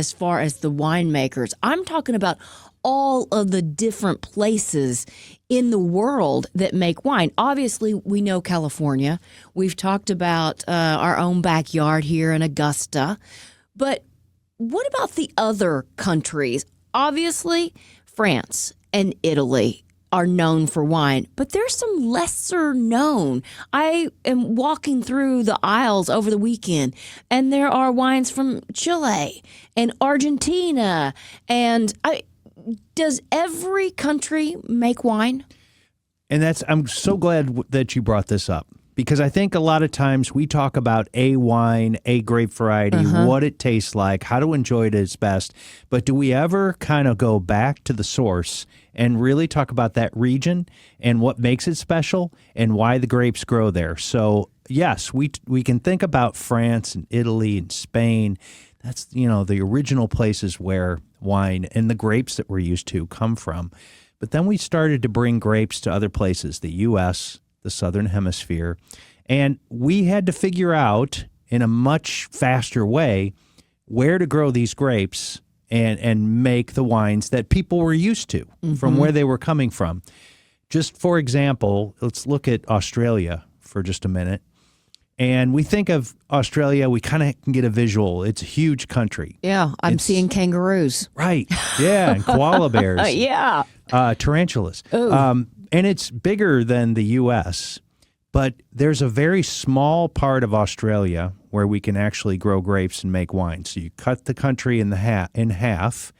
as far as the winemakers. I'm talking about all of the different places in the world that make wine. Obviously, we know California. We've talked about our own backyard here in Augusta. But what about the other countries? Obviously, France and Italy are known for wine, but there's some lesser known. I am walking through the aisles over the weekend, and there are wines from Chile and Argentina. And does every country make wine? And I'm so glad that you brought this up, because I think a lot of times we talk about a wine, a grape variety, what it tastes like, how to enjoy it at its best. But do we ever kind of go back to the source and really talk about that region and what makes it special and why the grapes grow there? So, yes, we can think about France and Italy and Spain. That's, the original places where wine and the grapes that we're used to come from. But then we started to bring grapes to other places, the U.S., the Southern Hemisphere, and we had to figure out in a much faster way where to grow these grapes and make the wines that people were used to from where they were coming from. Just for example, let's look at Australia for just a minute. And we think of Australia, we kind of can get a visual. It's a huge country. Yeah, I'm seeing kangaroos. Right. Yeah, and koala bears. Yeah. Tarantulas. And it's bigger than the U.S., but there's a very small part of Australia where we can actually grow grapes and make wine. So you cut the country in half,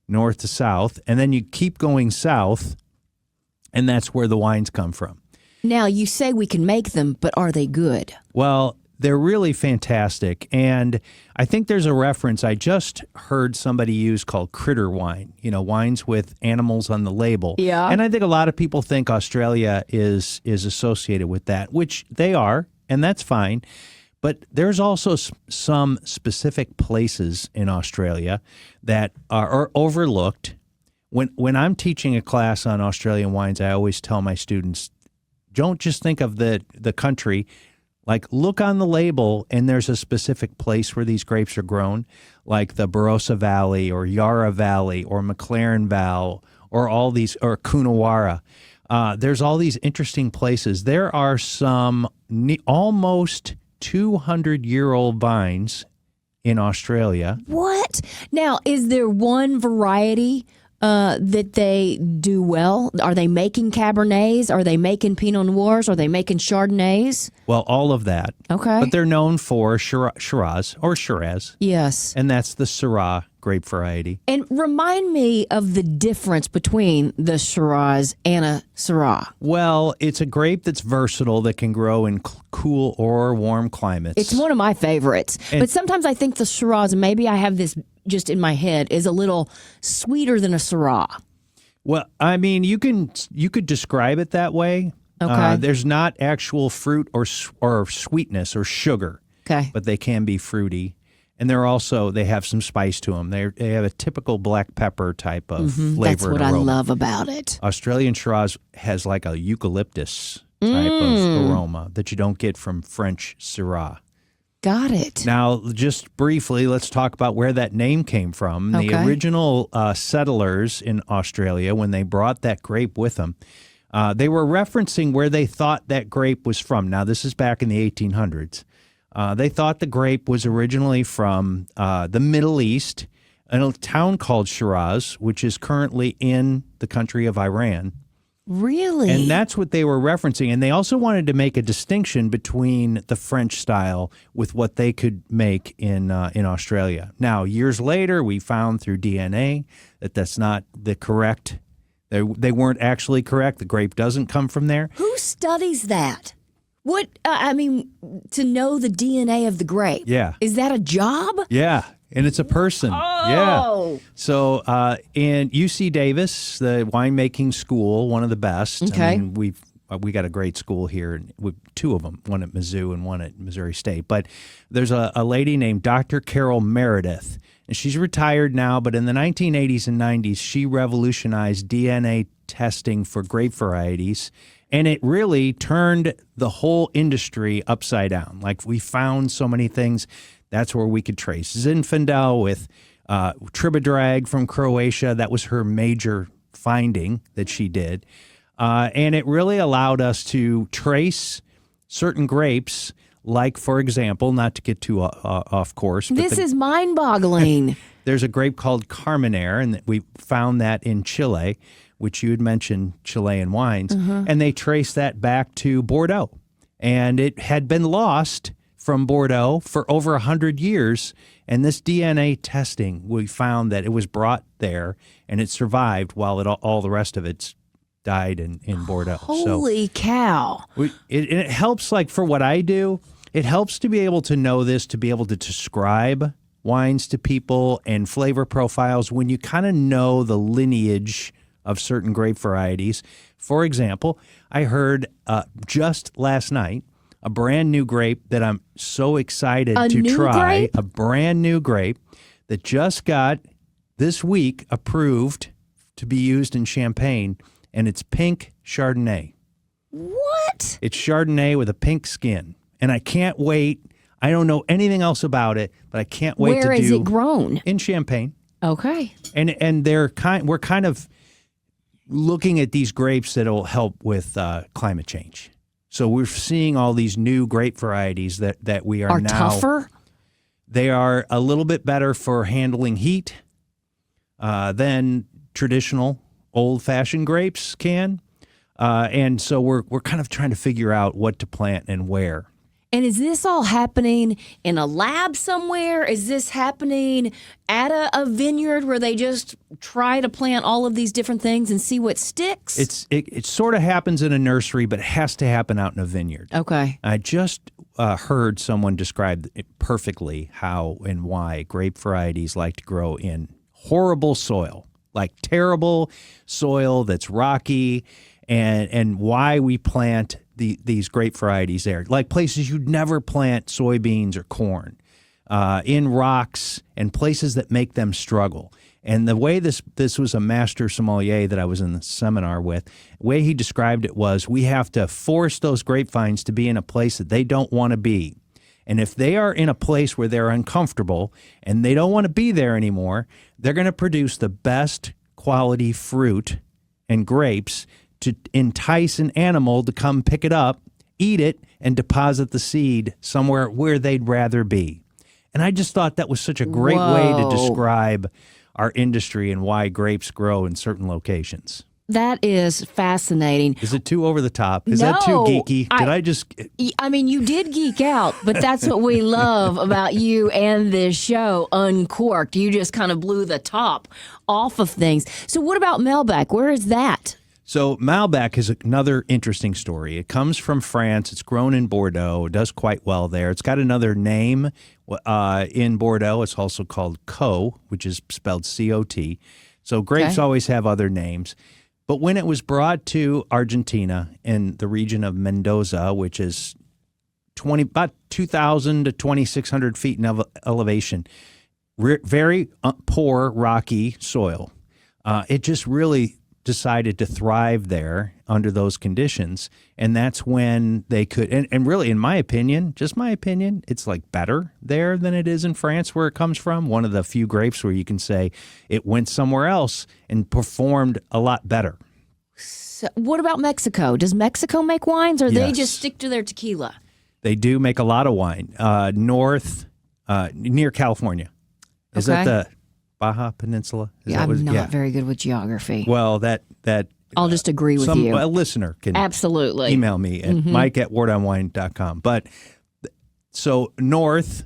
north to south, and then you keep going south, and that's where the wines come from. Now, you say we can make them, but are they good? Well, they're really fantastic. And I think there's a reference I just heard somebody use called critter wine, wines with animals on the label. Yeah. And I think a lot of people think Australia is associated with that, which they are, and that's fine. But there's also some specific places in Australia that are overlooked. When I'm teaching a class on Australian wines, I always tell my students, don't just think of the country. Like, look on the label, and there's a specific place where these grapes are grown, like the Barossa Valley or Yarra Valley or McLaren Valley or all these, or Coonawarra. There's all these interesting places. There are some almost 200-year-old vines in Australia. What? Now, is there one variety that they do well? Are they making Cabernets? Are they making Pinot Noirs? Are they making Chardonnays? Well, all of that. Okay. But they're known for Shiraz or Shiraz. Yes. And that's the Syrah grape variety. And remind me of the difference between the Shiraz and a Syrah. Well, it's a grape that's versatile that can grow in cool or warm climates. It's one of my favorites. But sometimes I think the Shiraz, maybe I have this just in my head, is a little sweeter than a Syrah. Well, I mean, you could describe it that way. Okay. There's not actual fruit or sweetness or sugar. Okay. But they can be fruity. And they have some spice to them. They have a typical black pepper type of flavor. That's what and aroma. I love about it. Australian Shiraz has like a eucalyptus type of aroma that you don't get from French Syrah. Got it. Now, just briefly, let's talk about where that name came from. Okay. The original settlers in Australia, when they brought that grape with them, they were referencing where they thought that grape was from. Now, this is back in the 1800s. They thought the grape was originally from the Middle East, in a town called Shiraz, which is currently in the country of Iran. Really? And that's what they were referencing. And they also wanted to make a distinction between the French style with what they could make in Australia. Now, years later, we found through DNA that that's not the correct. They weren't actually correct. The grape doesn't come from there. Who studies that? What, to know the DNA of the grape. Yeah. Is that a job? Yeah. And it's a person. Oh. Yeah. So in UC Davis, the winemaking school, one of the best. Okay. I mean, we got a great school here, with two of them, one at Mizzou and one at Missouri State. But there's a lady named Dr. Carol Meredith, and she's retired now, but in the 1980s and 90s, she revolutionized DNA testing for grape varieties. And it really turned the whole industry upside down. Like, we found so many things. That's where we could trace Zinfandel with Tribodrag from Croatia. That was her major finding that she did. And it really allowed us to trace certain grapes, like, for example, not to get too off course. But This is mind-boggling. there's a grape called Carmenere, and we found that in Chile, which you had mentioned, Chilean wines, and they traced that back to Bordeaux. And it had been lost from Bordeaux for over 100 years, and this DNA testing, we found that it was brought there, and it survived while all the rest of it's died in Bordeaux. Holy cow. It helps, like, for what I do, it helps to be able to know this, to be able to describe wines to people and flavor profiles when you kind of know the lineage of certain grape varieties. For example, I heard just last night a brand new grape that I'm so excited to try. Grape? A brand new grape that just got this week approved to be used in Champagne, and it's pink Chardonnay. What? It's Chardonnay with a pink skin, and I can't wait. I don't know anything else about it, but I can't wait to do. Where is it grown? In Champagne. Okay. And we're kind of looking at these grapes that'll help with climate change. So we're seeing all these new grape varieties that we are now tougher. They are a little bit better for handling heat than traditional old-fashioned grapes can. And so we're kind of trying to figure out what to plant and where. And is this all happening in a lab somewhere? Is this happening at a vineyard where they just try to plant all of these different things and see what sticks? It sort of happens in a nursery, but it has to happen out in a vineyard. Okay. I just heard someone describe it perfectly how and why grape varieties like to grow in horrible soil, like terrible soil that's rocky, and why we plant these grape varieties there, like places you'd never plant soybeans or corn, in rocks and places that make them struggle. And the way this was a master sommelier that I was in the seminar with, the way he described it was, we have to force those grapevines to be in a place that they don't want to be. And if they are in a place where they're uncomfortable and they don't want to be there anymore, they're going to produce the best quality fruit and grapes to entice an animal to come pick it up, eat it, and deposit the seed somewhere where they'd rather be. And I just thought that was such a great way to describe our industry and why grapes grow in certain locations. That is fascinating. Is it too over the top? Is that too geeky? I mean, you did geek out, but that's what we love about you and this show, Uncorked. You just kind of blew the top off of things. So what about Malbec? Where is that? So Malbec is another interesting story. It comes from France. It's grown in Bordeaux. It does quite well there. It's got another name in Bordeaux. It's also called Co, which is spelled C-O-T. So grapes always have other names. But when it was brought to Argentina in the region of Mendoza, which is about 2,000 to 2,600 feet in elevation, very poor, rocky soil, it just really decided to thrive there under those conditions. And that's when they could, and really, in my opinion, just my opinion, it's like better there than it is in France where it comes from. One of the few grapes where you can say it went somewhere else and performed a lot better. So what about Mexico? Does Mexico make wines, or they Yes. just stick to their tequila? They do make a lot of wine north, near California. Is that the Baja Peninsula? I'm not very good with geography. Well, that I'll just agree with you. A listener can absolutely email me at mike@wardonwine.com. But so north,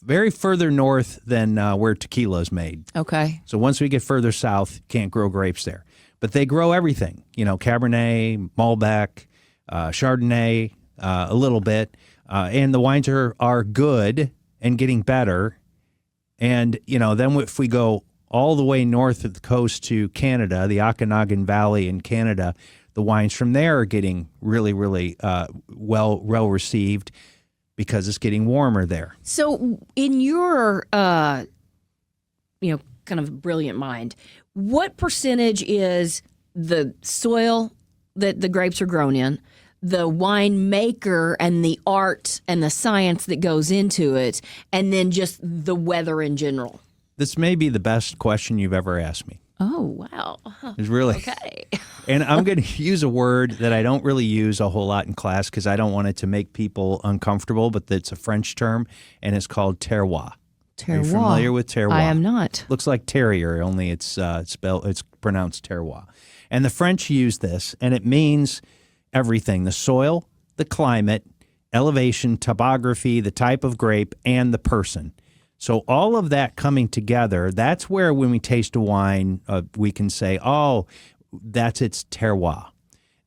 very further north than where tequila is made. Okay. So once we get further south, can't grow grapes there. But they grow everything, Cabernet, Malbec, Chardonnay, a little bit. And the wines are good and getting better. And, then if we go all the way north of the coast to Canada, the Okanagan Valley in Canada, the wines from there are getting really, really well received because it's getting warmer there. So in your, kind of brilliant mind, what percentage is the soil that the grapes are grown in, the winemaker and the art and the science that goes into it, and then just the weather in general? This may be the best question you've ever asked me. Oh, wow. It's really Okay. And I'm going to use a word that I don't really use a whole lot in class because I don't want it to make people uncomfortable, but it's a French term, and it's called terroir. Terroir. Are you familiar with terroir? I am not. Looks like terrier, only it's pronounced terroir. And the French use this, and it means everything: the soil, the climate, elevation, topography, the type of grape, and the person. So all of that coming together, that's where when we taste a wine, we can say, oh, that's its terroir.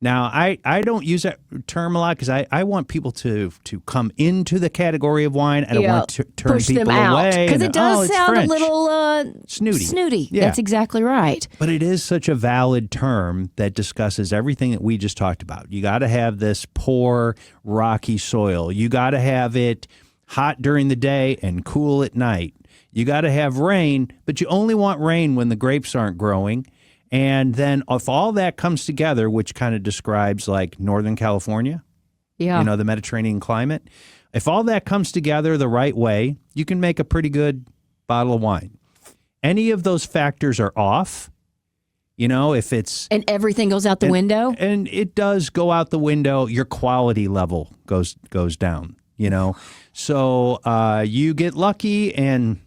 Now, I don't use that term a lot because I want people to come into the category of wine. I don't want to turn push people them out, away. because it does sound French. a little Snooty. Yeah. That's exactly right. But it is such a valid term that discusses everything that we just talked about. You got to have this poor, rocky soil. You got to have it hot during the day and cool at night. You got to have rain, but you only want rain when the grapes aren't growing. And then if all that comes together, which kind of describes like Northern California, the Mediterranean climate, if all that comes together the right way, you can make a pretty good bottle of wine. Any of those factors are off, if it's... And everything goes out the window? And it does go out the window. Your quality level goes down, So you get lucky and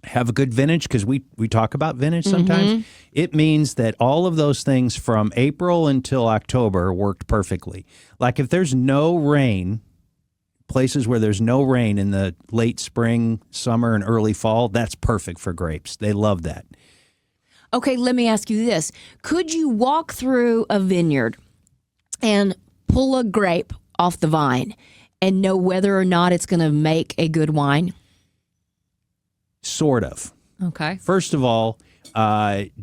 have a good vintage, because we talk about vintage sometimes. Mm-hmm. It means that all of those things from April until October worked perfectly. Like if there's no rain, places where there's no rain in the late spring, summer, and early fall, that's perfect for grapes. They love that. Okay, let me ask you this. Could you walk through a vineyard and pull a grape off the vine and know whether or not it's going to make a good wine? Sort of. Okay. First of all,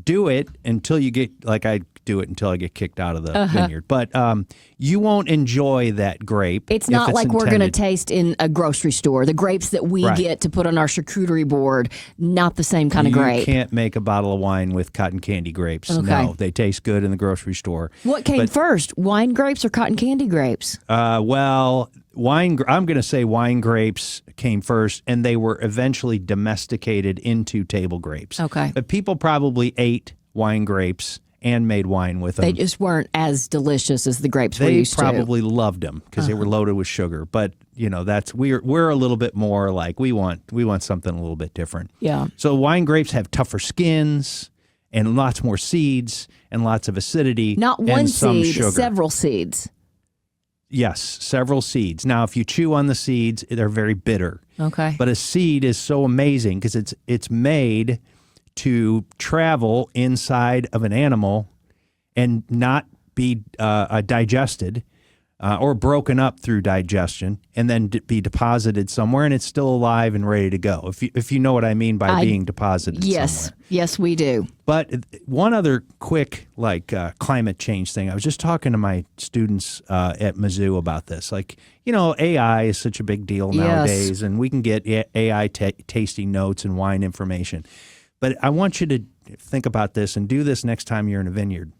do it until you get, like I do it until I get kicked out of the vineyard. But you won't enjoy that grape. It's not like we're going to taste in a grocery store. The grapes that we get to put on our charcuterie board, not the same kind of grape. You can't make a bottle of wine with cotton candy grapes. Okay. No, they taste good in the grocery store. What came first, wine grapes or cotton candy grapes? I'm going to say wine grapes came first, and they were eventually domesticated into table grapes. Okay. But people probably ate wine grapes and made wine with them. They just weren't as delicious as the grapes we're used to. They probably loved them because they were loaded with sugar. But that's we're a little bit more like we want something a little bit different. Yeah. So wine grapes have tougher skins and lots more seeds and lots of acidity. Not one and some seed, sugar. several seeds. Yes, several seeds. Now, if you chew on the seeds, they're very bitter. Okay. But a seed is so amazing because it's made to travel inside of an animal and not be digested or broken up through digestion, and then be deposited somewhere, and it's still alive and ready to go. If you know what I mean by being deposited somewhere. Yes, we do. But one other quick climate change thing. I was just talking to my students at Mizzou about this. AI is such a big deal nowadays, and we can get AI tasting notes and wine information. But I want you to think about this and do this next time you're in a vineyard.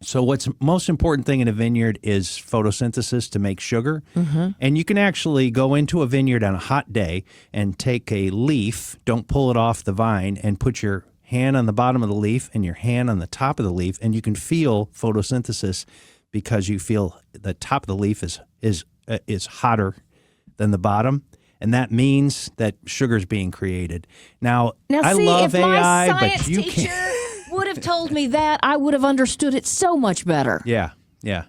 So what's most important thing in a vineyard is photosynthesis to make sugar. Mm-hmm. And you can actually go into a vineyard on a hot day and take a leaf, don't pull it off the vine, and put your hand on the bottom of the leaf and your hand on the top of the leaf, and you can feel photosynthesis because you feel the top of the leaf is hotter than the bottom. And that means that sugar's being created. Now I love AI, but you can't. Would have told me that, I would have understood it so much better. Yeah.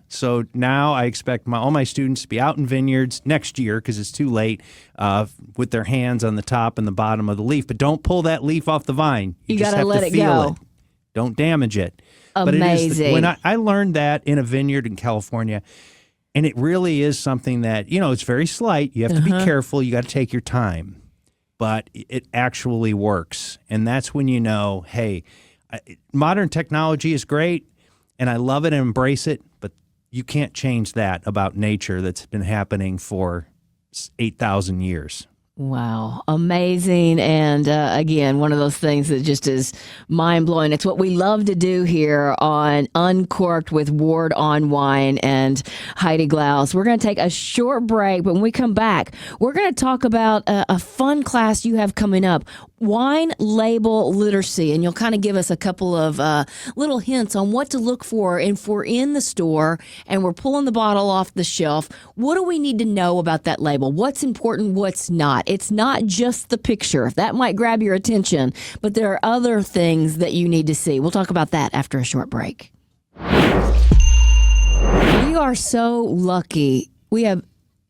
So now I expect all my students to be out in vineyards next year, because it's too late, with their hands on the top and the bottom of the leaf. But don't pull that leaf off the vine. You just gotta have let to it feel go. it. Don't damage it. Amazing. But when I learned that in a vineyard in California, and it really is something that, it's very slight. You have to be careful. You got to take your time. But it actually works. And that's when you know, hey, modern technology is great, and I love it and embrace it, but you can't change that about nature that's been happening for 8,000 years. Wow. Amazing. And again, one of those things that just is mind-blowing. It's what we love to do here on Uncorked with Ward on Wine and Heidi Glaus. We're going to take a short break, but when we come back, we're going to talk about a fun class you have coming up. wine label literacy, and you'll kind of give us a couple of little hints on what to look for. And if we're in the store and we're pulling the bottle off the shelf, what do we need to know about that label? What's important, what's not? It's not just the picture. That might grab your attention, but there are other things that you need to see. We'll talk about that after a short break. We are so lucky. We have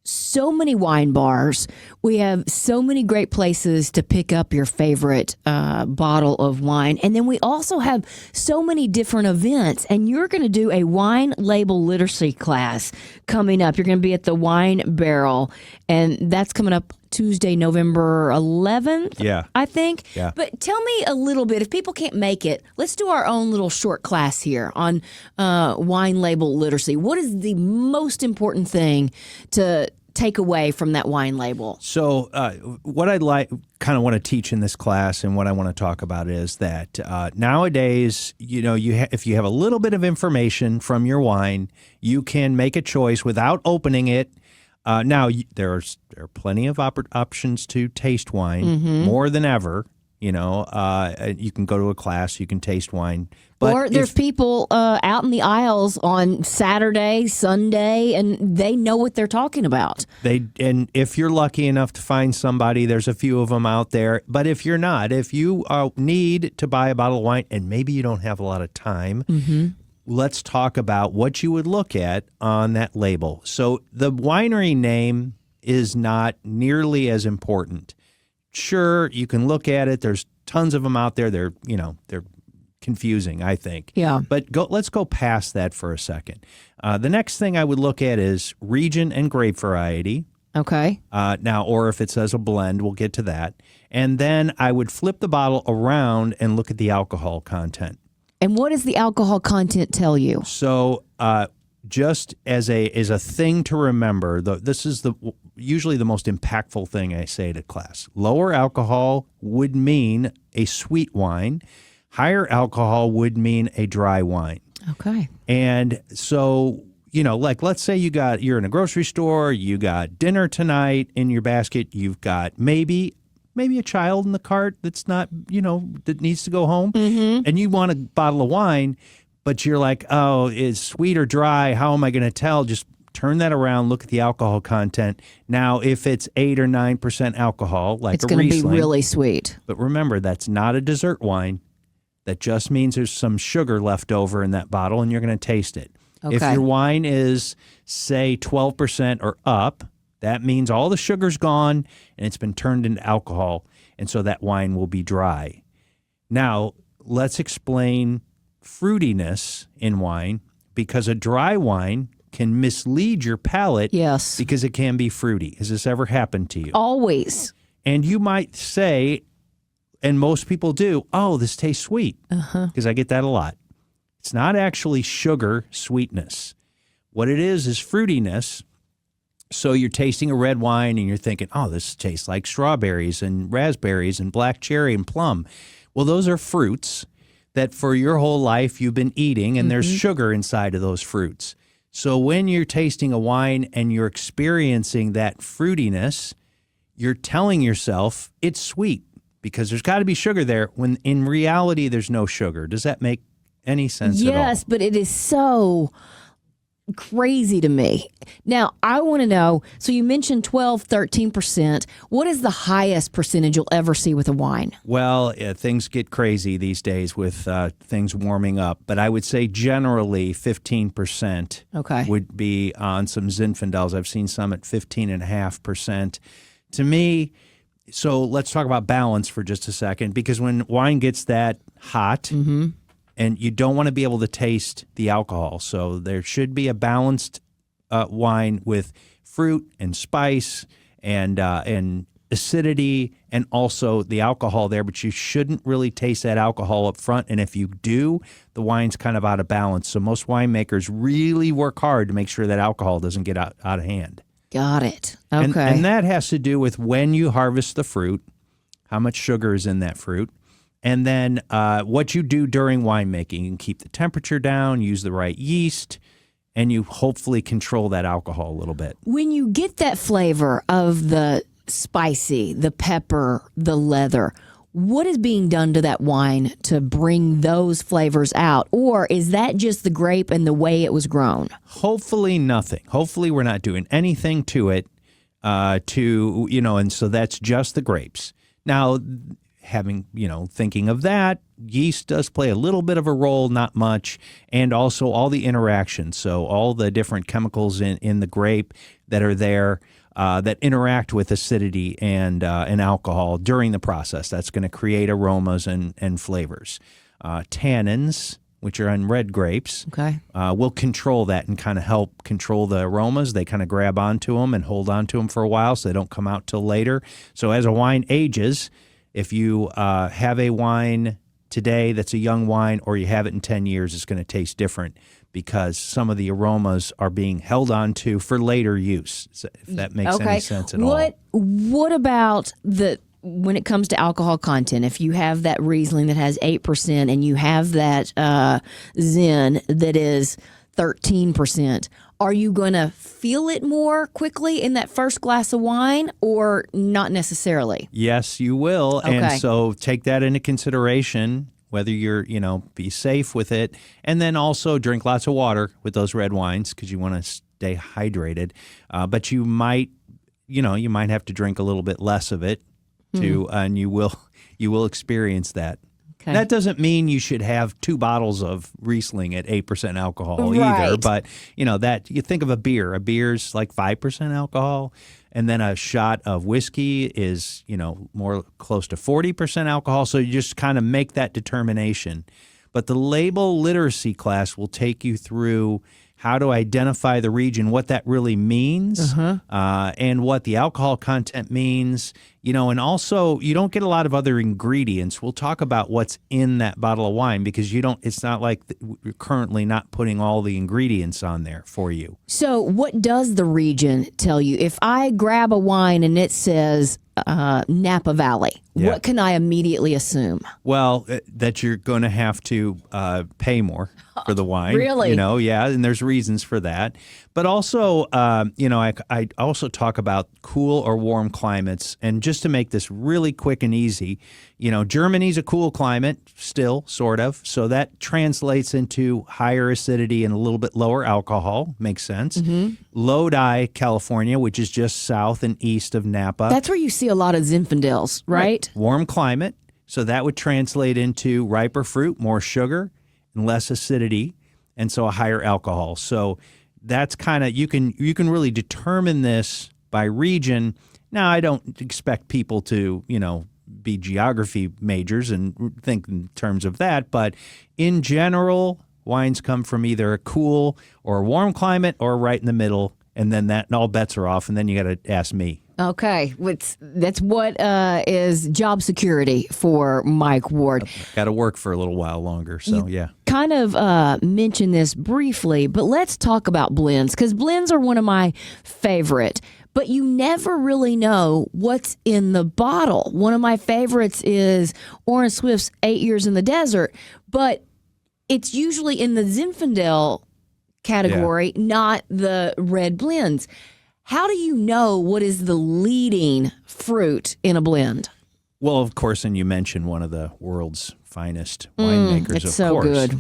so many wine bars. We have so many great places to pick up your favorite bottle of wine. And then we also have so many different events. And you're going to do a wine label literacy class coming up. You're going to be at the Wine Barrel. And that's coming up Tuesday, November 11th, I think. Yeah. But tell me a little bit, if people can't make it, let's do our own little short class here on wine label literacy. What is the most important thing to take away from that wine label? So what I'd kind of want to teach in this class and what I want to talk about is that nowadays, if you have a little bit of information from your wine, you can make a choice without opening it. Now, there are plenty of options to taste wine, more than ever. You can go to a class, you can taste wine. But or there's people out in the aisles on Saturday, Sunday, and they know what they're talking about. And if you're lucky enough to find somebody, there's a few of them out there. But if you're not, if you need to buy a bottle of wine and maybe you don't have a lot of time, let's talk about what you would look at on that label. So the winery name is not nearly as important. Sure, you can look at it. There's tons of them out there. They're confusing, I think. Yeah. But let's go past that for a second. The next thing I would look at is region and grape variety. Okay. Now, or if it says a blend, we'll get to that. And then I would flip the bottle around and look at the alcohol content. And what does the alcohol content tell you? So, just as a thing to remember, this is usually the most impactful thing I say to class. Lower alcohol would mean a sweet wine. Higher alcohol would mean a dry wine. Okay. And so, let's say you're in a grocery store, you got dinner tonight in your basket, you've got maybe a child in the cart that's not, that needs to go home, and you want a bottle of wine, but you're like, oh, is sweet or dry? How am I going to tell? Just turn that around, look at the alcohol content. Now, if it's 8 or 9% alcohol, like it's a going to Riesling, be really sweet. But remember, that's not a dessert wine. That just means there's some sugar left over in that bottle, and you're going to taste it. Okay. If your wine is, say, 12% or up, that means all the sugar's gone and it's been turned into alcohol, and so that wine will be dry. Now, let's explain fruitiness in wine, because a dry wine can mislead your palate. Yes. Because it can be fruity. Has this ever happened to you? Always. And you might say, and most people do, oh, this tastes sweet, because I get that a lot. It's not actually sugar sweetness. What it is fruitiness. So you're tasting a red wine and you're thinking, oh, this tastes like strawberries and raspberries and black cherry and plum. Well, those are fruits that for your whole life you've been eating, and there's sugar inside of those fruits. So when you're tasting a wine and you're experiencing that fruitiness, you're telling yourself it's sweet because there's got to be sugar there, when in reality there's no sugar. Does that make any sense at all? Yes, but it is so crazy to me. Now, I want to know, so you mentioned 12, 13%. What is the highest percentage you'll ever see with a wine? Well, things get crazy these days with things warming up, but I would say generally 15% would be on some Zinfandels. I've seen some at 15.5%. To me, so let's talk about balance for just a second, because when wine gets that hot, and you don't want to be able to taste the alcohol. So there should be a balanced wine with fruit and spice and acidity and also the alcohol there, but you shouldn't really taste that alcohol up front. And if you do, the wine's kind of out of balance. So most winemakers really work hard to make sure that alcohol doesn't get out of hand. Got it. Okay. And that has to do with when you harvest the fruit, how much sugar is in that fruit. And then what you do during winemaking. You can keep the temperature down, use the right yeast, and you hopefully control that alcohol a little bit. When you get that flavor of the spicy, the pepper, the leather, What is being done to that wine to bring those flavors out? Or is that just the grape and the way it was grown? Hopefully nothing. Hopefully we're not doing anything to it and so that's just the grapes. Now, thinking of that, yeast does play a little bit of a role, not much, and also all the interactions. So all the different chemicals in the grape that are there that interact with acidity and alcohol during the process. That's going to create aromas and flavors. Tannins, which are in red grapes, will control that and kind of help control the aromas. They kind of grab onto them and hold onto them for a while so they don't come out till later. So as a wine ages, if you have a wine today that's a young wine or you have it in 10 years, it's going to taste different because some of the aromas are being held onto for later use, if that makes any sense at all. What about when it comes to alcohol content? If you have that Riesling that has 8% and you have that Zin that is 13%, are you going to feel it more quickly in that first glass of wine or not necessarily? Yes, you will. Okay. And so take that into consideration, whether you're, be safe with it. And then also drink lots of water with those red wines because you want to stay hydrated. But you might have to drink a little bit less of it too, and you will experience that. Okay. That doesn't mean you should have 2 bottles of Riesling at 8% alcohol either. But, that you think of a beer. A beer's like 5% alcohol. And then a shot of whiskey is, more close to 40% alcohol. So you just kind of make that determination. But the label literacy class will take you through how to identify the region, what that really means, and what the alcohol content means, and also you don't get a lot of other ingredients. We'll talk about what's in that bottle of wine because it's not like we're currently not putting all the ingredients on there for you. So what does the region tell you? If I grab a wine and it says Napa Valley, what can I immediately assume? Well, that you're going to have to pay more for the wine. Really? And there's reasons for that. But also, I also talk about cool or warm climates. And just to make this really quick and easy, Germany's a cool climate still, sort of. So that translates into higher acidity and a little bit lower alcohol. Makes sense. Lodi, California, which is just south and east of Napa. That's where you see a lot of Zinfandels, right? Warm climate. So that would translate into riper fruit, more sugar, and less acidity, and so a higher alcohol. So that's kind of, you can really determine this by region. Now, I don't expect people to, be geography majors and think in terms of that, but in general, wines come from either a cool or a warm climate or right in the middle, and then all bets are off, and then you got to ask me. Okay, that's what is job security for Mike Ward. Got to work for a little while longer, so yeah. Kind of mentioned this briefly, but let's talk about blends because blends are one of my favorite. But you never really know what's in the bottle. One of my favorites is Orange Swift's 8 Years in the Desert, but it's usually in the Zinfandel category, not the red blends. How do you know what is the leading fruit in a blend? Well, of course, and you mentioned one of the world's finest winemakers, it's so good.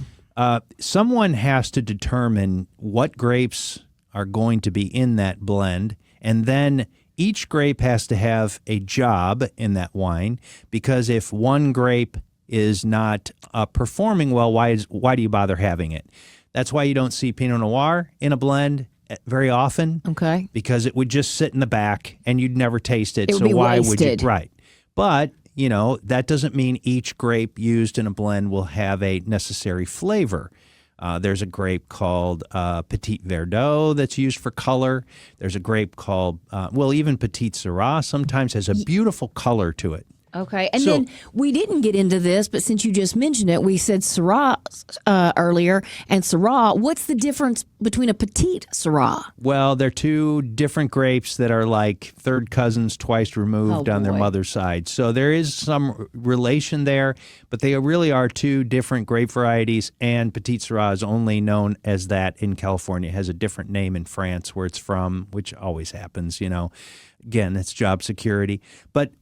Someone has to determine what grapes are going to be in that blend, and then each grape has to have a job in that wine, because if one grape is not performing well, why do you bother having it? That's why you don't see Pinot Noir in a blend very often. Okay. Because it would just sit in the back and you'd never taste it. It would be why wasted. would you? Right. But, that doesn't mean each grape used in a blend will have a necessary flavor. There's a grape called Petit Verdot that's used for color. There's a grape called, even Petit Syrah sometimes has a beautiful color to it. Okay. And then we didn't get into this, but since you just mentioned it, we said Syrah earlier. And Syrah, what's the difference between a Petite Syrah? Well, they're two different grapes that are like third cousins twice removed on their mother's side. So there is some relation there, but they really are two different grape varieties. And Petite Syrah is only known as that in California. It has a different name in France where it's from, which always happens, Again, it's job security. But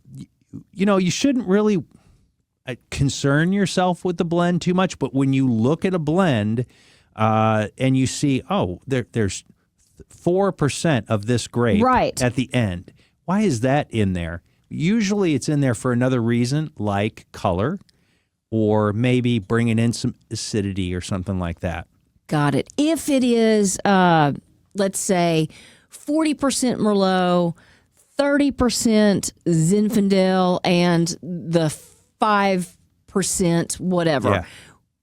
you shouldn't really concern yourself with the blend too much. But when you look at a blend and you see, there's 4% of this grape Right. at the end. Why is that in there? Usually it's in there for another reason, like color, or maybe bringing in some acidity or something like that. Got it. If it is, let's say, 40% Merlot, 30% Zinfandel, and the 5% whatever, Yeah.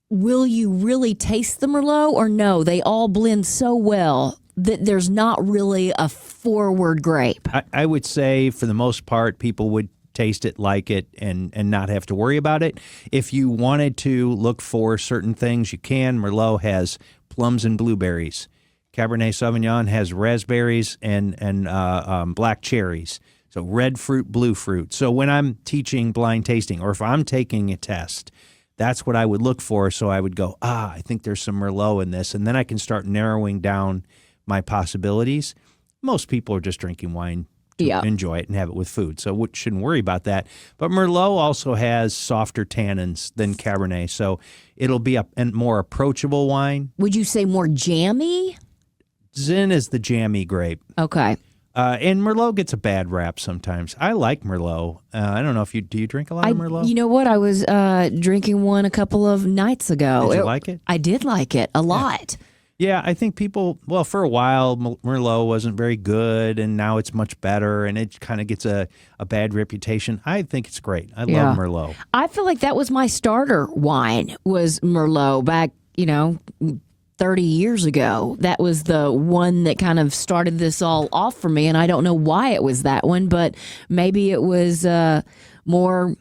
will you really taste the Merlot or no? They all blend so well that there's not really a forward grape. I would say for the most part, people would taste it, like it, and not have to worry about it. If you wanted to look for certain things, you can. Merlot has plums and blueberries. Cabernet Sauvignon has raspberries and black cherries. So red fruit, blue fruit. So when I'm teaching blind tasting, or if I'm taking a test, that's what I would look for. So I would go, I think there's some Merlot in this. And then I can start narrowing down my possibilities. Most people are just drinking wine to enjoy it and have it with food. So we shouldn't worry about that. But Merlot also has softer tannins than Cabernet. So it'll be a more approachable wine. Would you say more jammy? Zin is the jammy grape. Okay. And Merlot gets a bad rap sometimes. I like Merlot. I don't know if do you drink a lot of Merlot? You know what? I was drinking one a couple of nights ago. Did you like it? I did like it a lot. Yeah, I think people, for a while, Merlot wasn't very good, and now it's much better, and it kind of gets a bad reputation. I think it's great. I love Merlot. I feel like that was my starter wine, was Merlot back, 30 years ago. That was the one that kind of started this all off for me, and I don't know why it was that one, but maybe it was more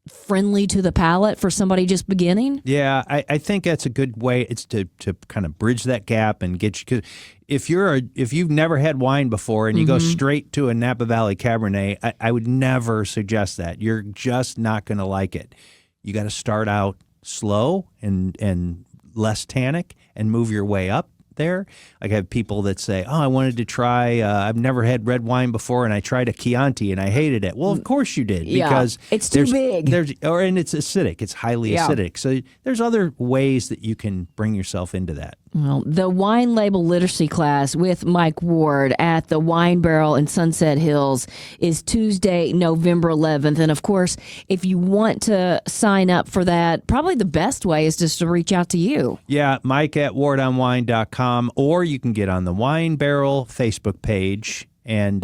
friendly to the palate for somebody just beginning. Yeah, I think that's a good way. It's to kind of bridge that gap and get you. Cause if you've never had wine before and you go straight to a Napa Valley Cabernet, I would never suggest that. You're just not going to like it. You got to start out slow and less tannic and move your way up there. I have people that say, I wanted to try, I've never had red wine before, and I tried a Chianti and I hated it. Well, of course you did, because it's too big. And it's acidic. It's highly acidic. So there's other ways that you can bring yourself into that. Well, the wine label literacy class with Mike Ward at the Wine Barrel in Sunset Hills is Tuesday, November 11th. And of course, if you want to sign up for that, probably the best way is just to reach out to you. Yeah, Mike at wardonwine.com, or you can get on the Wine Barrel Facebook page and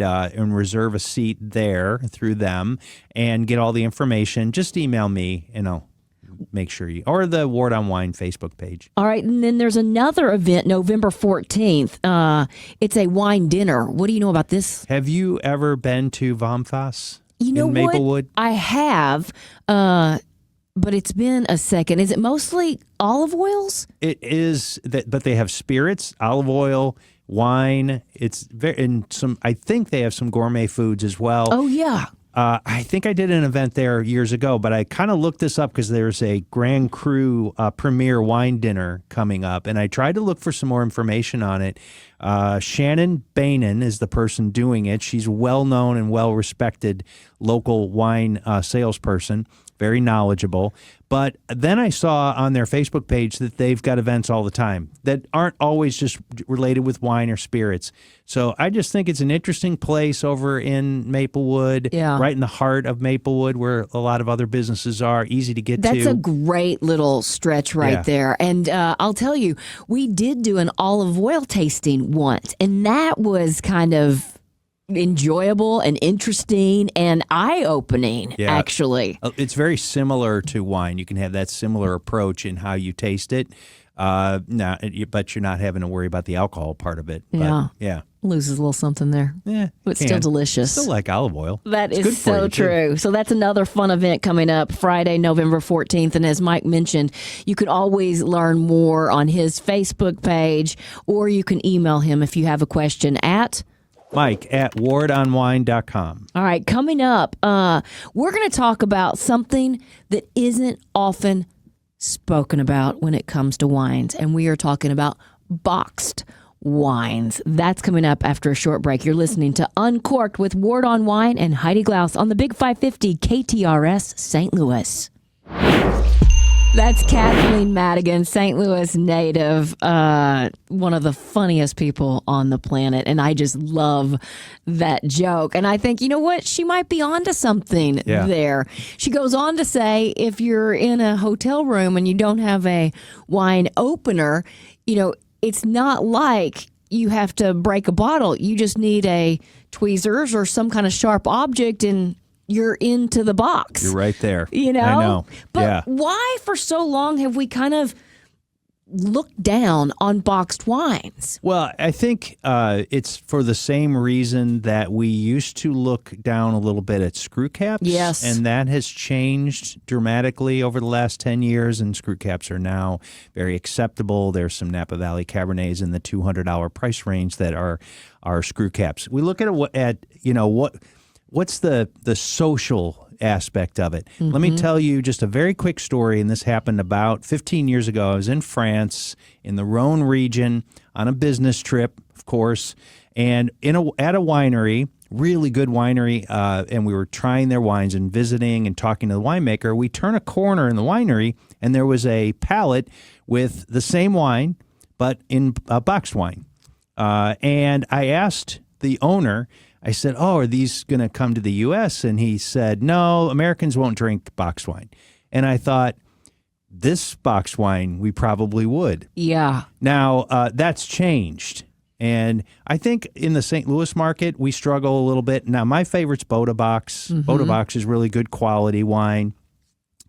reserve a seat there through them and get all the information. Just email me and I'll make sure or the Ward on Wine Facebook page. All right. And then there's another event, November 14th. It's a wine dinner. What do you know about this? Have you ever been to Vomfas in Maplewood? I have, but it's been a second. Is it mostly olive oils? It is, but they have spirits, olive oil, wine. It's I think they have some gourmet foods as well. Oh, yeah. I think I did an event there years ago, but I kind of looked this up because there's a Grand Cru premier wine dinner coming up, and I tried to look for some more information on it. Shannon Bainan is the person doing it. She's a well-known and well-respected local wine salesperson, very knowledgeable. But then I saw on their Facebook page that they've got events all the time that aren't always just related with wine or spirits. So I just think it's an interesting place over in Maplewood, right in the heart of Maplewood, where a lot of other businesses are, easy to get to. That's a great little stretch right there. And I'll tell you, we did do an olive oil tasting once, and that was kind of enjoyable and interesting and eye-opening, actually. It's very similar to wine. You can have that similar approach in how you taste it. But you're not having to worry about the alcohol part of it. But, loses a little something there. Yeah, but still delicious. Still like olive oil. That is so true. So that's another fun event coming up Friday, November 14th. And as Mike mentioned, you can always learn more on his Facebook page, or you can email him if you have a question at Mike at wardonwine.com. All right, coming up, we're going to talk about something that isn't often spoken about when it comes to wines, and we are talking about boxed wines. That's coming up after a short break. You're listening to Uncorked with Ward on Wine and Heidi Glaus on the Big 550 KTRS St. Louis. That's Kathleen Madigan, St. Louis native, one of the funniest people on the planet. And I just love that joke. And I think, you know what? She might be onto something there. She goes on to say, if you're in a hotel room and you don't have a wine opener, it's not like you have to break a bottle. You just need a tweezers or some kind of sharp object, and you're into the box. You're right there. I know. But why for so long have we kind of looked down on boxed wines? Well, I think it's for the same reason that we used to look down a little bit at screw caps. Yes. And that has changed dramatically over the last 10 years, and screw caps are now very acceptable. There's some Napa Valley Cabernets in the $200 price range that are screw caps. We look at what's the social aspect of it. Mm-hmm. Let me tell you just a very quick story, and this happened about 15 years ago. I was in France, in the Rhone region, on a business trip, of course, and at a winery, really good winery, and we were trying their wines and visiting and talking to the winemaker. We turn a corner in the winery, and there was a pallet with the same wine, but in boxed wine. And I asked the owner, I said, are these going to come to the U.S.? And he said, no, Americans won't drink boxed wine. And I thought, this boxed wine, we probably would. Yeah. Now, that's changed. And I think in the St. Louis market, we struggle a little bit. Now, my favorite's Boda Box. Mm-hmm. Boda Box is really good quality wine.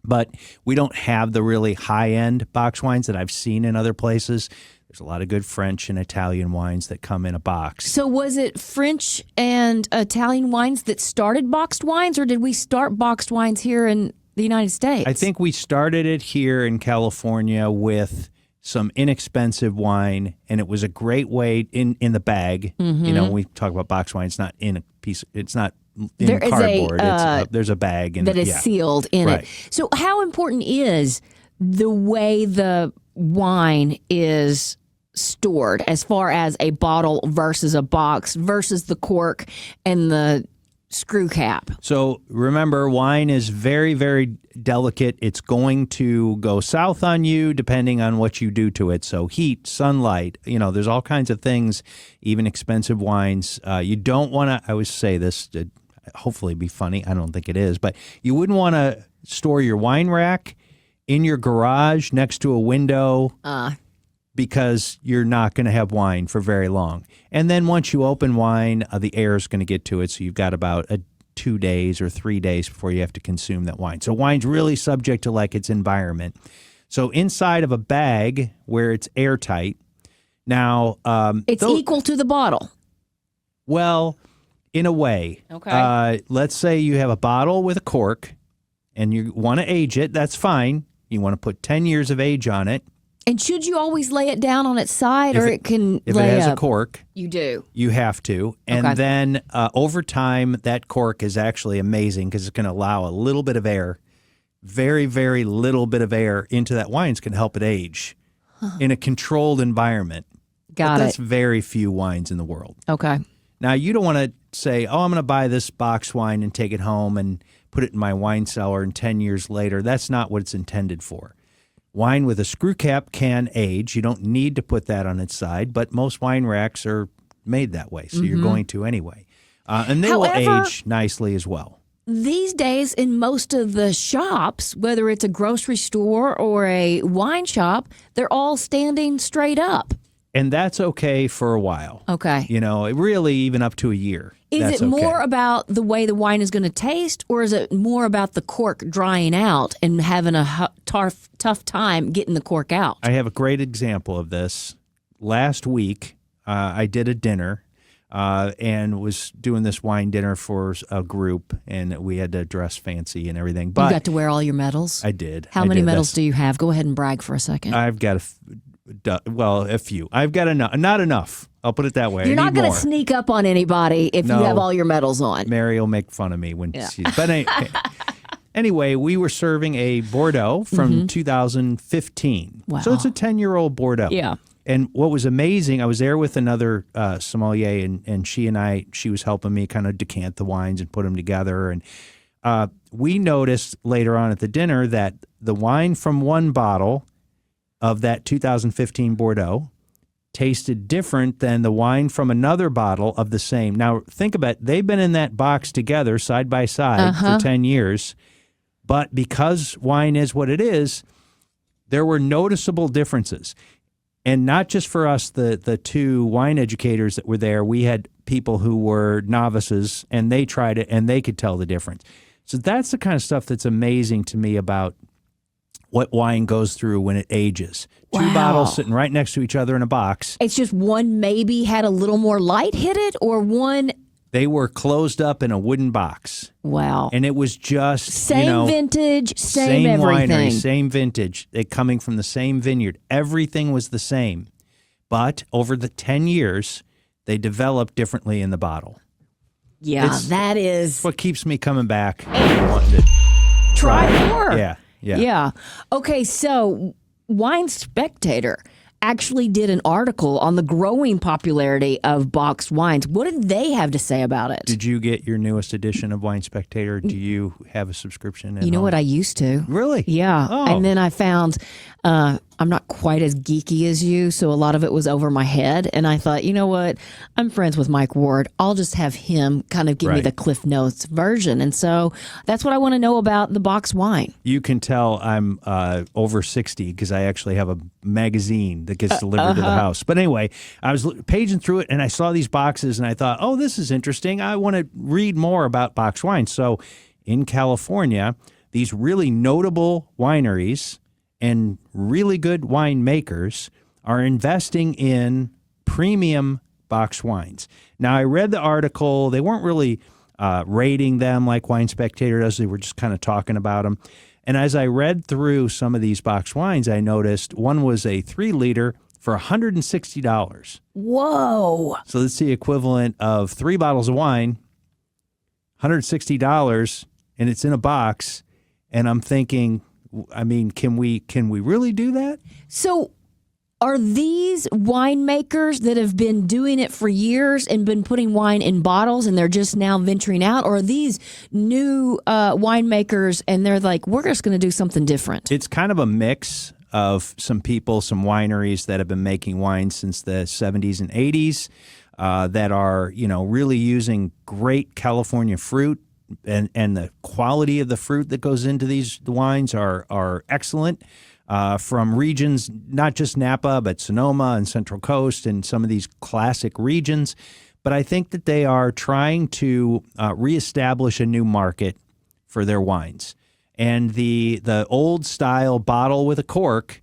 But we don't have the really high-end box wines that I've seen in other places. There's a lot of good French and Italian wines that come in a box. So was it French and Italian wines that started boxed wines, or did we start boxed wines here in the United States? I think we started it here in California with some inexpensive wine, and it was a great way in the bag. Mm-hmm. When we talk about boxed wine, it's not in a piece. It's not in cardboard. There's a bag that is sealed in it. So how important is the way the wine is stored as far as a bottle versus a box versus the cork and the screw cap? So remember, wine is very, very delicate. It's going to go south on you depending on what you do to it. So heat, sunlight, there's all kinds of things, even expensive wines. You don't want to, I always say this to hopefully be funny. I don't think it is, but you wouldn't want to store your wine rack in your garage next to a window. Because you're not going to have wine for very long. And then once you open wine, the air is going to get to it. So you've got about 2 days or 3 days before you have to consume that wine. So wine's really subject to its environment. So inside of a bag where it's airtight, now it's equal to the bottle. Well, in a way. Okay. Let's say you have a bottle with a cork and you want to age it. That's fine. You want to put 10 years of age on it. And should you always lay it down on its side, or it can if lay it has up? A cork, you do. You have to. And then over time, that cork is actually amazing because it's going to allow a little bit of air, very, very little bit of air into that wine. It's going to help it age in a controlled environment. That's very few wines in the world. Okay. Now, you don't want to say, I'm going to buy this box wine and take it home and put it in my wine cellar, and 10 years later. That's not what it's intended for. Wine with a screw cap can age. You don't need to put that on its side, but most wine racks are made that way, so you're going to anyway. And they will age nicely as well. These days, in most of the shops, whether it's a grocery store or a wine shop, they're all standing straight up. And that's okay for a while. Okay. Really even up to a year. Is it more about the way the wine is going to taste, or is it more about the cork drying out and having a tough time getting the cork out? I have a great example of this. Last week, I did a dinner and was doing this wine dinner for a group, and we had to dress fancy and everything. But you got to wear all your medals? I did. How many medals do you have? Go ahead and brag for a second. I've got a few. I've got enough. Not enough. I'll put it that way. You're not going to sneak up on anybody if you have all your medals on. Mary will make fun of me when she's... But anyway, we were serving a Bordeaux from 2015. Wow. So it's a 10-year-old Bordeaux. Yeah. And what was amazing, I was there with another sommelier, and she was helping me kind of decant the wines and put them together. And we noticed later on at the dinner that the wine from one bottle of that 2015 Bordeaux tasted different than the wine from another bottle of the same. Now, think about it. They've been in that box together side by side for 10 years. But because wine is what it is, there were noticeable differences. And not just for us, the two wine educators that were there, we had people who were novices, and they tried it, and they could tell the difference. So that's the kind of stuff that's amazing to me about what wine goes through when it ages. Two bottles sitting right next to each other in a box. It's just one maybe had a little more light hit it, or one... They were closed up in a wooden box. Wow. And it was just, same vintage, same everything. Winery, same vintage. They coming from the same vineyard. Everything was the same. But over the 10 years, they developed differently in the bottle. Yeah, that is... what keeps me coming back and wanting to try more. Yeah. Okay, so Wine Spectator actually did an article on the growing popularity of boxed wines. What did they have to say about it? Did you get your newest edition of Wine Spectator? Do you have a subscription? You know what? I used to. Really? Yeah. Oh. And then I found I'm not quite as geeky as you, so a lot of it was over my head. And I thought, you know what? I'm friends with Mike Ward. I'll just have him kind of give me the Cliff Notes version. And so that's what I want to know about the boxed wine. You can tell I'm over 60 because I actually have a magazine that gets delivered to the house. But anyway, I was paging through it, and I saw these boxes, and I thought, oh, this is interesting. I want to read more about boxed wine. So in California, these really notable wineries and really good winemakers are investing in premium boxed wines. Now, I read the article. They weren't really rating them like Wine Spectator does. They were just kind of talking about them. And as I read through some of these boxed wines, I noticed one was a 3-liter for $160. Whoa. So that's the equivalent of 3 bottles of wine, $160, and it's in a box. And I'm thinking, I mean, can we really do that? So are these winemakers that have been doing it for years and been putting wine in bottles and they're just now venturing out? Or are these new winemakers and they're like, we're just going to do something different? It's kind of a mix of some people, some wineries that have been making wine since the 70s and 80s that are, really using great California fruit. And the quality of the fruit that goes into the wines are excellent from regions, not just Napa, but Sonoma and Central Coast and some of these classic regions. But I think that they are trying to reestablish a new market for their wines. And the old style bottle with a cork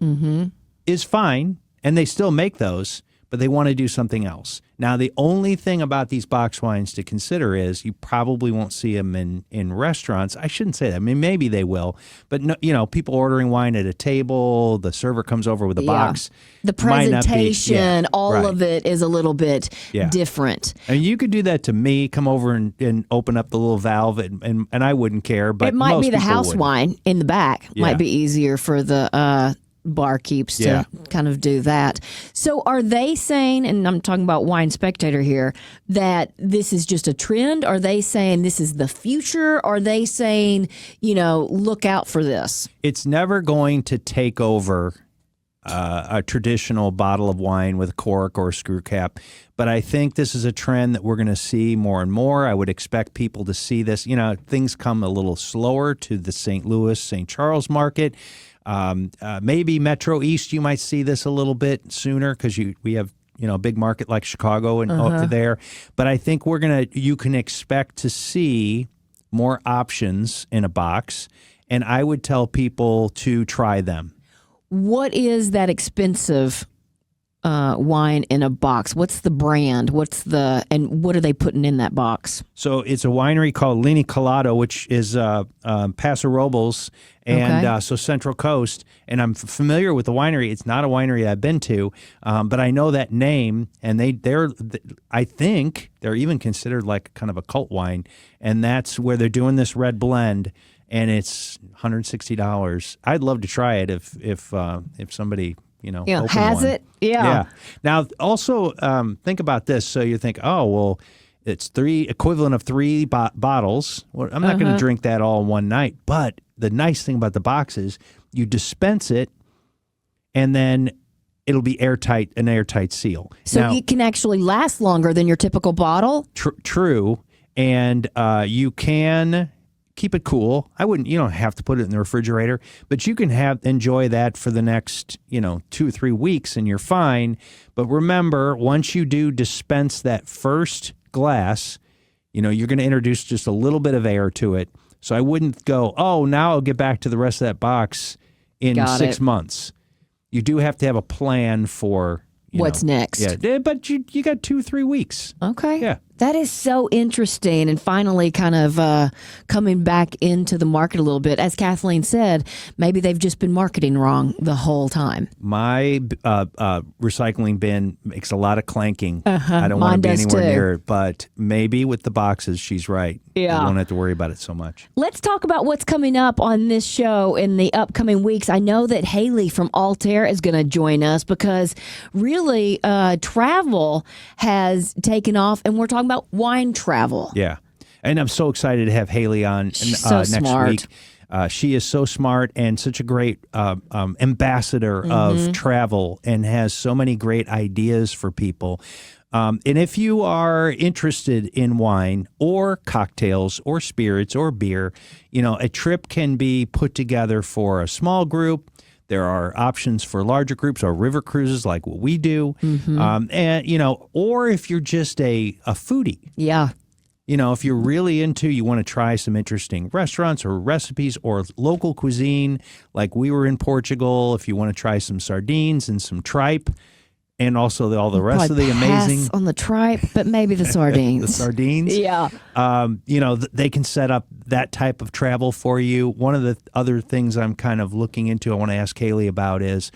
is fine, and they still make those, but they want to do something else. Now, the only thing about these box wines to consider is you probably won't see them in restaurants. I shouldn't say that. I mean, maybe they will. But, no, people ordering wine at a table, the server comes over with a box. The presentation, all of it is a little bit different. I mean, you could do that to me, come over and open up the little valve, and I wouldn't care. But it might most be the house wouldn't. wine in the back. Might be easier for the barkeeps to kind of do that. So are they saying, and I'm talking about Wine Spectator here, that this is just a trend? Are they saying this is the future? Are they saying, look out for this? It's never going to take over a traditional bottle of wine with a cork or a screw cap. But I think this is a trend that we're going to see more and more. I would expect people to see this. Things come a little slower to the St. Louis, St. Charles market. Maybe Metro East, you might see this a little bit sooner because we have a big market like Chicago and over there. But I think you can expect to see more options in a box, and I would tell people to try them. What is that expensive wine in a box? What's the brand? And what are they putting in that box? So it's a winery called Lini Colado, which is Paso Robles and so Central Coast. And I'm familiar with the winery. It's not a winery I've been to, but I know that name. And I think they're even considered like kind of a cult wine. And that's where they're doing this red blend. And it's $160. I'd love to try it if somebody has one. it. Yeah. Now, also think about this. So you think, oh well, It's equivalent of 3 bottles. Well, I'm not going to drink that all in one night. But the nice thing about the box is you dispense it, and then it'll be an airtight seal. So now, it can actually last longer than your typical bottle? True. And you can keep it cool. You don't have to put it in the refrigerator, but you can enjoy that for the next, 2 or 3 weeks and you're fine. But remember, once you do dispense that first glass, you're going to introduce just a little bit of air to it. So I wouldn't go, now I'll get back to the rest of that box in 6 months. You do have to have a plan for what's next. Yeah, but you got 2-3 weeks. Okay. Yeah. That is so interesting, and finally kind of coming back into the market a little bit. As Kathleen said, maybe they've just been marketing wrong the whole time. My recycling bin makes a lot of clanking. I don't want to be anywhere near it, but maybe with the boxes, she's right. Yeah. You won't have to worry about it so much. Let's talk about what's coming up on this show in the upcoming weeks. I know that Haley from Altair is going to join us because really travel has taken off, and we're talking about wine travel. Yeah. And I'm so excited to have Haley on next week. She is so smart and such a great ambassador of travel and has so many great ideas for people. And if you are interested in wine or cocktails or spirits or beer, a trip can be put together for a small group. There are options for larger groups or river cruises like what we do. Or if you're just a foodie. Yeah. If you're really you want to try some interesting restaurants or recipes or local cuisine, like we were in Portugal, if you want to try some sardines and some tripe, and also all the rest of the amazing. Pass on the tripe, but maybe the sardines. The sardines. Yeah. They can set up that type of travel for you. One of the other things I'm kind of looking into, I want to ask Haley about is,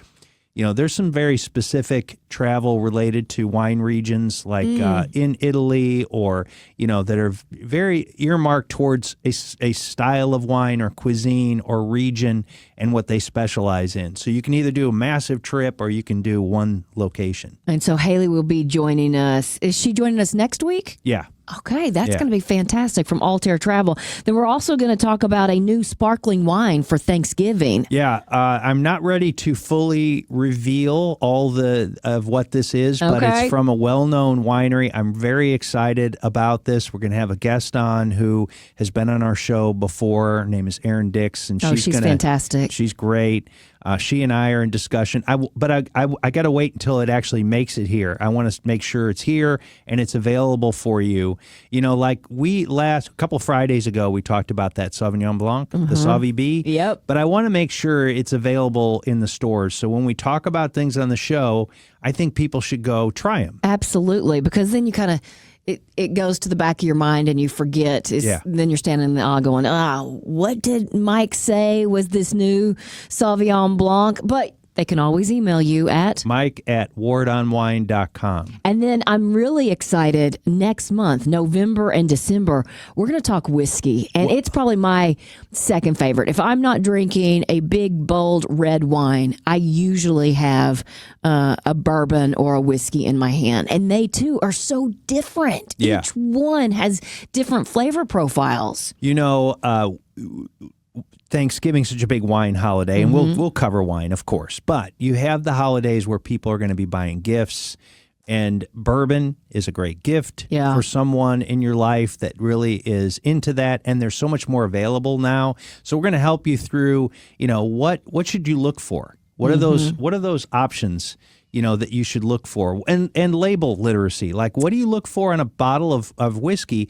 there's some very specific travel related to wine regions like in Italy or, that are very earmarked towards a style of wine or cuisine or region and what they specialize in. So you can either do a massive trip or you can do one location. And so Haley will be joining us. Is she joining us next week? Yeah. Okay, that's going to be fantastic from Altair Travel. Then we're also going to talk about a new sparkling wine for Thanksgiving. Yeah, I'm not ready to fully reveal all of what this is, but it's from a well-known winery. I'm very excited about this. We're going to have a guest on who has been on our show before. Her name is Erin Dix, and she's fantastic. She's great. She and I are in discussion. But I got to wait until it actually makes it here. I want to make sure it's here and it's available for you. Like a couple Fridays ago, we talked about that Sauvignon Blanc, the Sauvi B. Yep. But I want to make sure it's available in the stores. So when we talk about things on the show, I think people should go try them. Absolutely, because then you kind of it goes to the back of your mind and you forget. Then you're standing in the aisle going, what did Mike say was this new Sauvignon Blanc? But they can always email you at Mike@wardonwine.com. And then I'm really excited next month, November and December, we're going to talk whiskey. And it's probably my second favorite. If I'm not drinking a big, bold red wine, I usually have a bourbon or a whiskey in my hand. And they, too, are so different. Yeah. Each one has different flavor profiles. Thanksgiving's such a big wine holiday, and we'll cover wine, of course. But you have the holidays where people are going to be buying gifts, and bourbon is a great gift for someone in your life that really is into that. And there's so much more available now. So we're going to help you through. What should you look for? What are those options? That you should look for, and label literacy. Like, what do you look for in a bottle of whiskey?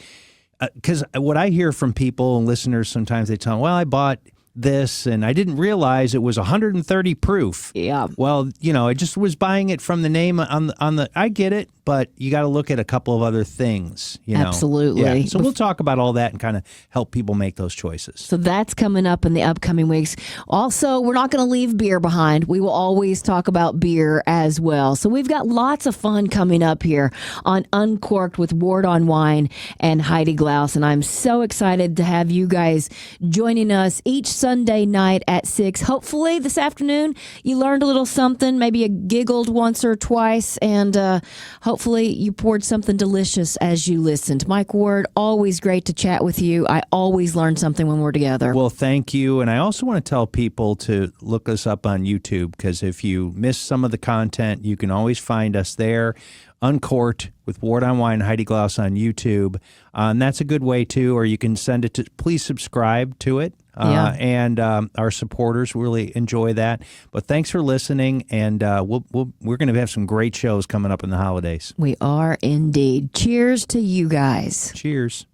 Because what I hear from people and listeners sometimes, they tell me, well, I bought this and I didn't realize it was 130 proof. Yeah. Well, I just was buying it from the name on the I get it, but you got to look at a couple of other things, Absolutely. Yeah. So we'll talk about all that and kind of help people make those choices. So that's coming up in the upcoming weeks. Also, we're not going to leave beer behind. We will always talk about beer as well. So we've got lots of fun coming up here on Uncorked with Ward on Wine and Heidi Glaus. And I'm so excited to have you guys joining us each Sunday night at 6. Hopefully this afternoon you learned a little something, maybe you giggled once or twice, and hopefully you poured something delicious as you listened. Mike Ward, always great to chat with you. I always learn something when we're together. Well, thank you. And I also want to tell people to look us up on YouTube, because if you miss some of the content, you can always find us there. Uncorked with Ward on Wine, Heidi Glaus on YouTube. And that's a good way too, or you can send it to, please subscribe to it. And our supporters really enjoy that. But thanks for listening. And we're going to have some great shows coming up in the holidays. We are indeed. Cheers to you guys. Cheers.